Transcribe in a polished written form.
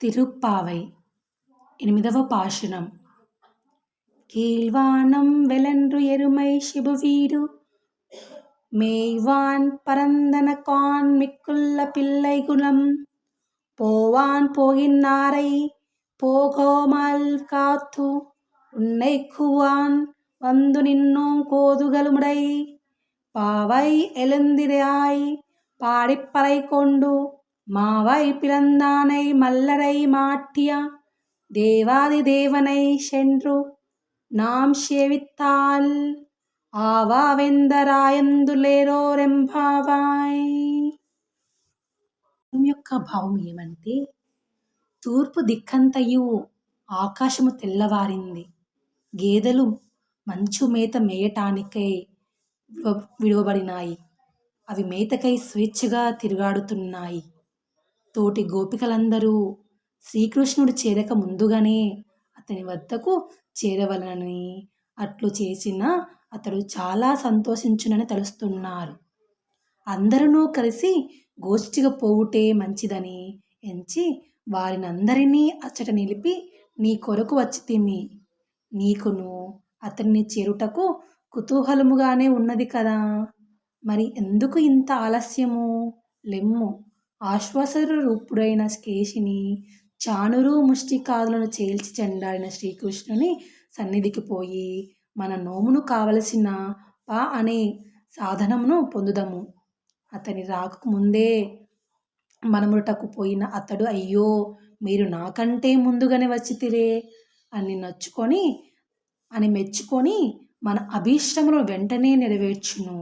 తిరుప్పావై 8వ పాశురం. கீழ்வானம் வெலன்று எருமை சிபுவீடு மேய்வான் பரந்தனகான் மிக்குள்ள பிள்ளை குலம் போவான் போகின்னாரை போகோமல் காத்து உன்னைக்குவான் வந்து நின்னோம் கோதுகளுமுடை பாவை எழுந்திராய் பாடிப்பறை கொண்டு மாவை பிறந்தானை மல்லரை மாட்டிய தேவாதி தேவனை சென்று நாம் సేవిத்தாల్ ఆవావెందరాయందులేరోరెంబావాయ్. యొక్క భావం ఏమంటే, తూర్పు దిక్కంతయు ఆకాశము తెల్లవారింది. గేదెలు మంచు మేత మేయటానికై విడువబడినాయి. అవి మేతకై స్వేచ్ఛగా తిరుగాడుతున్నాయి. తోటి గోపికలందరూ శ్రీకృష్ణుడు చేరక ముందుగానే అతని వద్దకు చేరవలనని, అట్లు చేసిన అతడు చాలా సంతోషించునని తలుస్తున్నారు. అందరూ కలిసి గోష్ఠిగా పోవుటే మంచిదని ఎంచి వారినందరినీ అచ్చట నిలిపి నీ కొరకు వచ్చితిమి. నీకును అతన్ని చేరుటకు కుతూహలముగానే ఉన్నది కదా, మరి ఎందుకు ఇంత ఆలస్యము? లెమ్ము, ఆశ్వాసర రూపుడైన కేశిని చానురు ముష్టికాదులను చేల్చి చెండాడిన శ్రీకృష్ణుని సన్నిధికి పోయి మన నోమును కావలసిన అనే సాధనమును పొందుదము. అతని రాకకు ముందే మనముటకు పోయిన అతడు అయ్యో మీరు నాకంటే ముందుగానే వచ్చితిరే అని మెచ్చుకొని మన అభీష్టమును వెంటనే నెరవేర్చును.